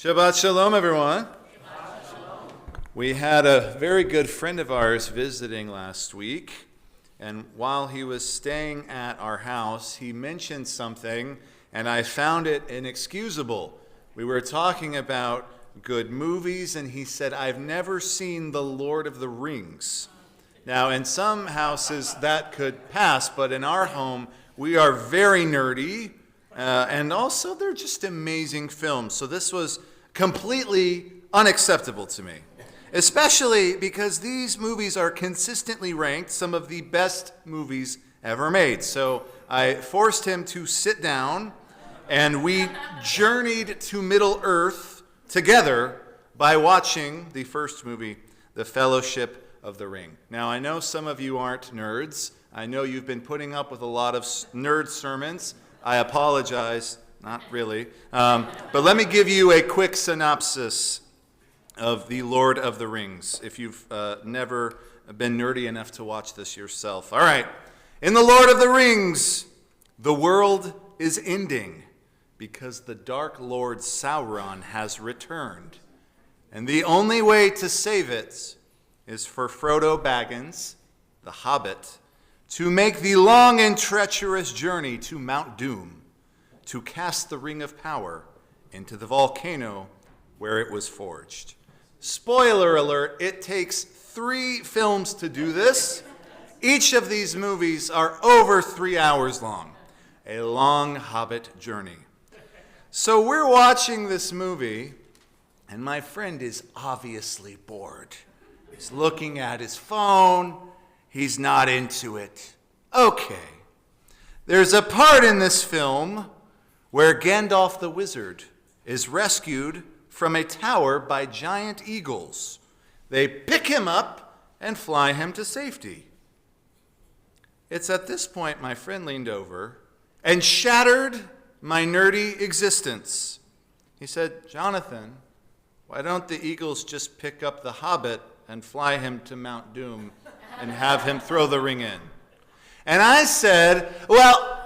Shabbat Shalom, everyone. Shabbat Shalom. We had a very good friend of ours visiting last week, and while he was staying at our house, he mentioned something, and I found it inexcusable. We were talking about good movies, and he said, "I've never seen The Lord of the Rings." Now, in some houses, that could pass, but in our home, we are very nerdy, and also they're just amazing films. So this was completely unacceptable to me, especially because these movies are consistently ranked some of the best movies ever made. So I forced him to sit down, and we journeyed to Middle Earth together by watching the first movie, The Fellowship of the Ring. Now, I know some of you aren't nerds. I know you've been putting up with a lot of nerd sermons. I apologize. Not really. But let me give you a quick synopsis of The Lord of the Rings, if you've never been nerdy enough to watch this yourself. All right. In The Lord of the Rings, the world is ending because the Dark Lord Sauron has returned. And the only way to save it is for Frodo Baggins, the Hobbit, to make the long and treacherous journey to Mount Doom, to cast the Ring of Power into the volcano where it was forged. Spoiler alert, it takes 3 films to do this. Each of these movies are over 3 hours long. A long Hobbit journey. So we're watching this movie, and my friend is obviously bored. He's looking at his phone. He's not into it. Okay. There's a part in this film where Gandalf the Wizard is rescued from a tower by giant eagles. They pick him up and fly him to safety. It's at this point my friend leaned over and shattered my nerdy existence. He said, "Jonathan, why don't the eagles just pick up the Hobbit and fly him to Mount Doom and have him throw the ring in?" And I said, well,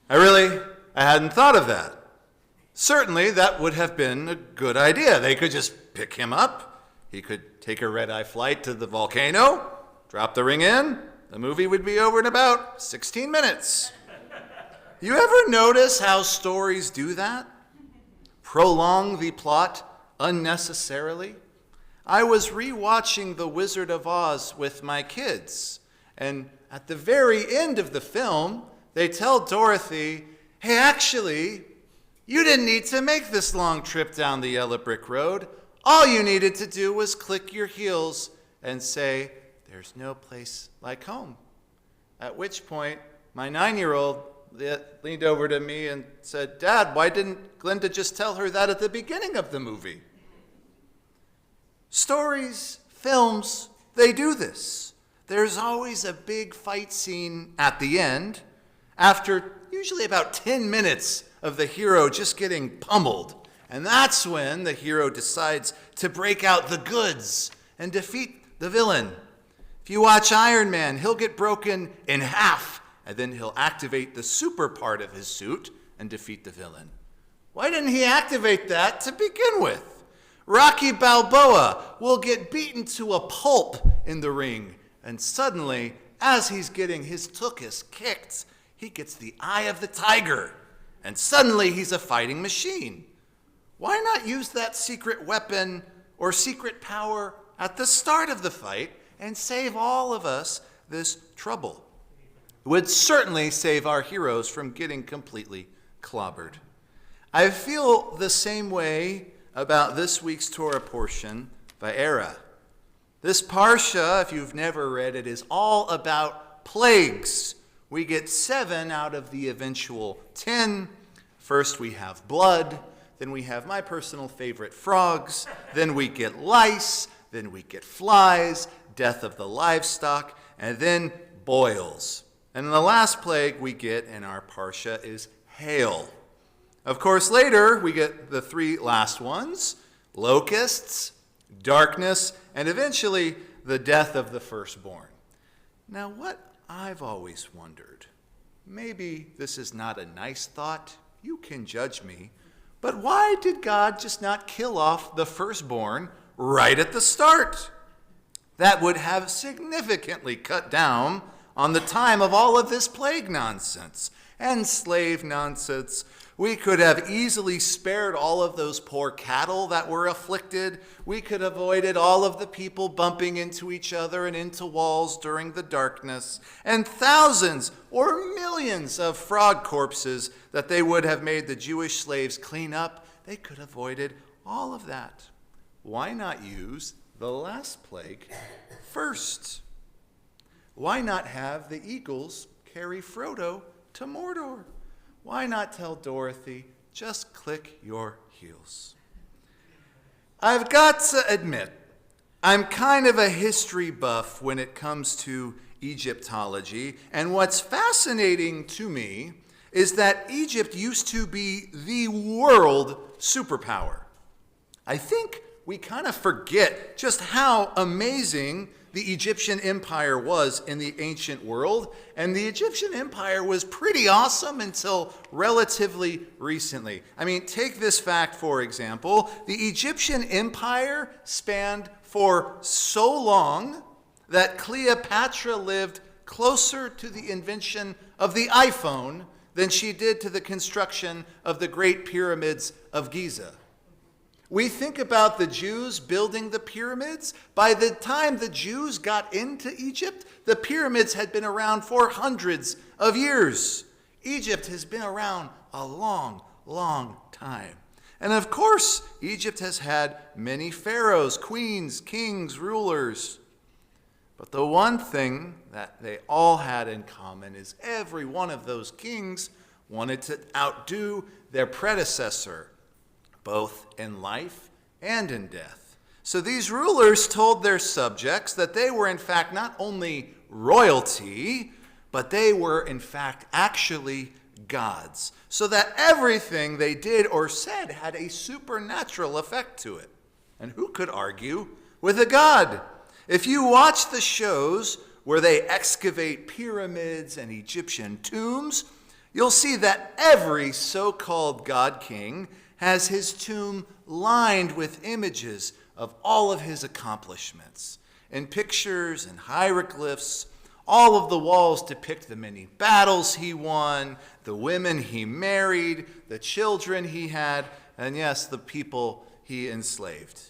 I hadn't thought of that. Certainly, that would have been a good idea. They could just pick him up. He could take a red-eye flight to the volcano, drop the ring in. The movie would be over in about 16 minutes. You ever notice how stories do that? Prolong the plot unnecessarily? I was rewatching The Wizard of Oz with my kids, and at the very end of the film, they tell Dorothy, "Hey, actually, you didn't need to make this long trip down the yellow brick road. All you needed to do was click your heels and say, 'There's no place like home.'" At which point, my 9-year-old leaned over to me and said, "Dad, why didn't Glinda just tell her that at the beginning of the movie?" Stories, films, they do this. There's always a big fight scene at the end, after usually about 10 minutes of the hero just getting pummeled. And that's when the hero decides to break out the goods and defeat the villain. If you watch Iron Man, he'll get broken in half, and then he'll activate the super part of his suit and defeat the villain. Why didn't he activate that to begin with? Rocky Balboa will get beaten to a pulp in the ring, and suddenly, as he's getting his tuchus kicked, he gets the eye of the tiger, and suddenly he's a fighting machine. Why not use that secret weapon or secret power at the start of the fight and save all of us this trouble? It would certainly save our heroes from getting completely clobbered. I feel the same way about this week's Torah portion, Va'era. This Parsha, if you've never read it, is all about plagues. We get 7 out of the eventual 10. First we have blood, then we have my personal favorite, frogs, then we get lice, then we get flies, death of the livestock, and then boils. And the last plague we get in our Parsha is hail. Of course, later we get the 3 last ones, locusts, darkness, and eventually the death of the firstborn. Now, what I've always wondered, maybe this is not a nice thought, you can judge me, but why did God just not kill off the firstborn right at the start? That would have significantly cut down on the time of all of this plague nonsense and slave nonsense. We could have easily spared all of those poor cattle that were afflicted. We could have avoided all of the people bumping into each other and into walls during the darkness, and thousands or millions of frog corpses that they would have made the Jewish slaves clean up. They could have avoided all of that. Why not use the last plague first? Why not have the eagles carry Frodo to Mordor? Why not tell Dorothy, just click your heels? I've got to admit, I'm kind of a history buff when it comes to Egyptology, and what's fascinating to me is that Egypt used to be the world superpower. I think we kind of forget just how amazing the Egyptian Empire was in the ancient world, and the Egyptian Empire was pretty awesome until relatively recently. I mean, take this fact, for example. The Egyptian Empire spanned for so long that Cleopatra lived closer to the invention of the iPhone than she did to the construction of the Great Pyramids of Giza. We think about the Jews building the pyramids. By the time the Jews got into Egypt, the pyramids had been around for hundreds of years. Egypt has been around a long, long time. And of course, Egypt has had many pharaohs, queens, kings, rulers. But the one thing that they all had in common is every one of those kings wanted to outdo their predecessor, both in life and in death. So these rulers told their subjects that they were in fact not only royalty, but they were in fact actually gods, so that everything they did or said had a supernatural effect to it. And who could argue with a god? If you watch the shows where they excavate pyramids and Egyptian tombs, you'll see that every so-called god king has his tomb lined with images of all of his accomplishments. In pictures and hieroglyphs, all of the walls depict the many battles he won, the women he married, the children he had, and yes, the people he enslaved.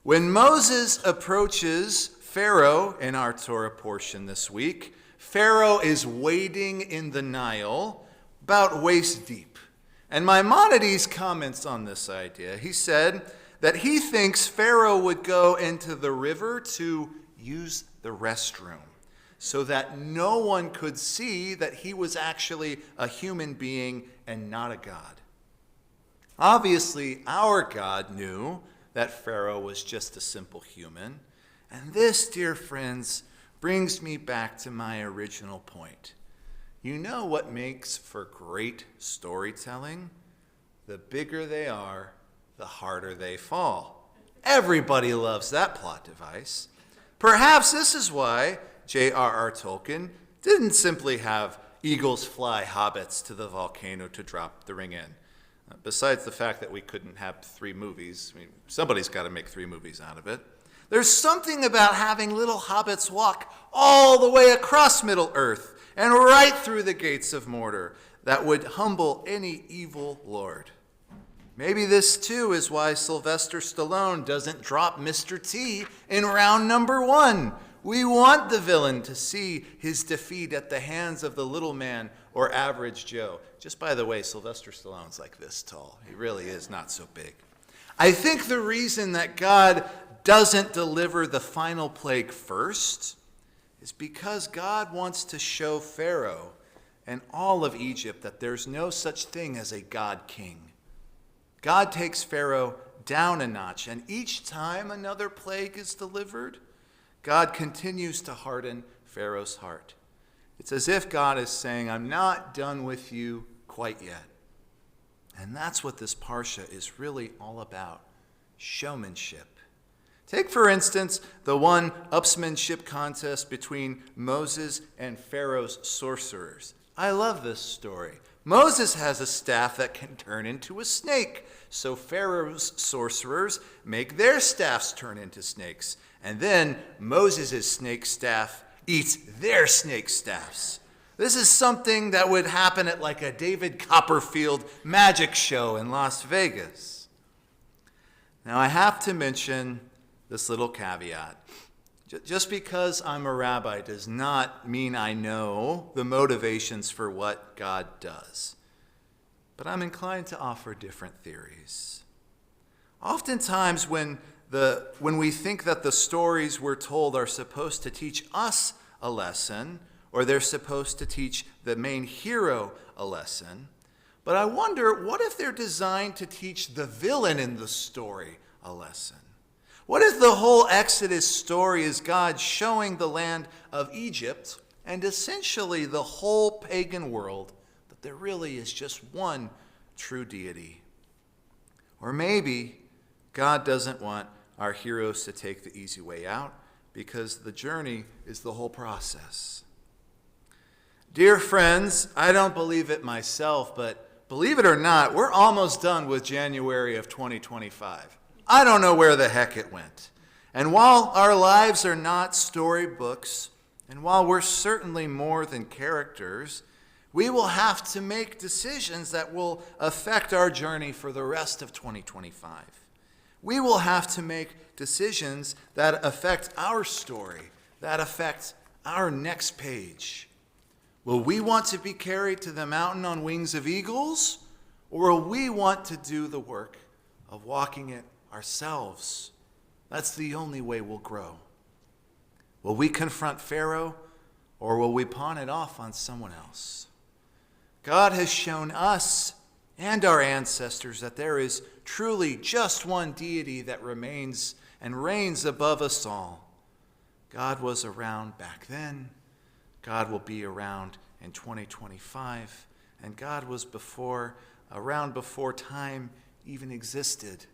When Moses approaches Pharaoh in our Torah portion this week, Pharaoh is wading in the Nile about waist deep. And Maimonides comments on this idea. He said that he thinks Pharaoh would go into the river to use the restroom so that no one could see that he was actually a human being and not a god. Obviously, our God knew that Pharaoh was just a simple human. And this, dear friends, brings me back to my original point. You know what makes for great storytelling? The bigger they are, the harder they fall. Everybody loves that plot device. Perhaps this is why J.R.R. Tolkien didn't simply have eagles fly hobbits to the volcano to drop the ring in. Besides the fact that we couldn't have 3 movies, I mean, somebody's got to make 3 movies out of it. There's something about having little hobbits walk all the way across Middle-earth and right through the gates of Mordor that would humble any evil lord. Maybe this, too, is why Sylvester Stallone doesn't drop Mr. T in round number 1. We want the villain to see his defeat at the hands of the little man or average Joe. Just by the way, Sylvester Stallone's like this tall. He really is not so big. I think the reason that God doesn't deliver the final plague first is because God wants to show Pharaoh and all of Egypt that there's no such thing as a God king. God takes Pharaoh down a notch, and each time another plague is delivered, God continues to harden Pharaoh's heart. It's as if God is saying, I'm not done with you quite yet. And that's what this Parsha is really all about, showmanship. Take, for instance, the one-upsmanship contest between Moses and Pharaoh's sorcerers. I love this story. Moses has a staff that can turn into a snake. So Pharaoh's sorcerers make their staffs turn into snakes. And then Moses' snake staff eats their snake staffs. This is something that would happen at like a David Copperfield magic show in Las Vegas. Now I have to mention this little caveat. Just because I'm a rabbi does not mean I know the motivations for what God does. But I'm inclined to offer different theories. Oftentimes when we think that the stories we're told are supposed to teach us a lesson, or they're supposed to teach the main hero a lesson, but I wonder, what if they're designed to teach the villain in the story a lesson? What if the whole Exodus story is God showing the land of Egypt and essentially the whole pagan world that there really is just one true deity? Or maybe God doesn't want our heroes to take the easy way out because the journey is the whole process. Dear friends, I don't believe it myself, but believe it or not, we're almost done with January of 2025. I don't know where the heck it went. And while our lives are not storybooks, and while we're certainly more than characters, we will have to make decisions that will affect our journey for the rest of 2025. We will have to make decisions that affect our story, that affect our next page. Will we want to be carried to the mountain on wings of eagles, or will we want to do the work of walking it ourselves? That's the only way we'll grow. Will we confront Pharaoh, or will we pawn it off on someone else? God has shown us and our ancestors that there is truly just one deity that remains and reigns above us all. God was around back then. God will be around in 2025. And God was around before time even existed.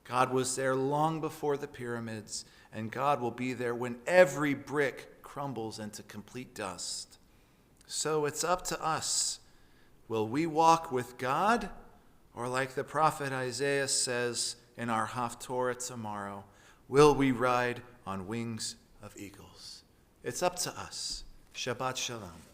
God was there long before the pyramids, and God will be there when every brick crumbles into complete dust. So it's up to us. Will we walk with God, or like the prophet Isaiah says in our Haftorah tomorrow, will we ride on wings of eagles? It's up to us. Shabbat Shalom.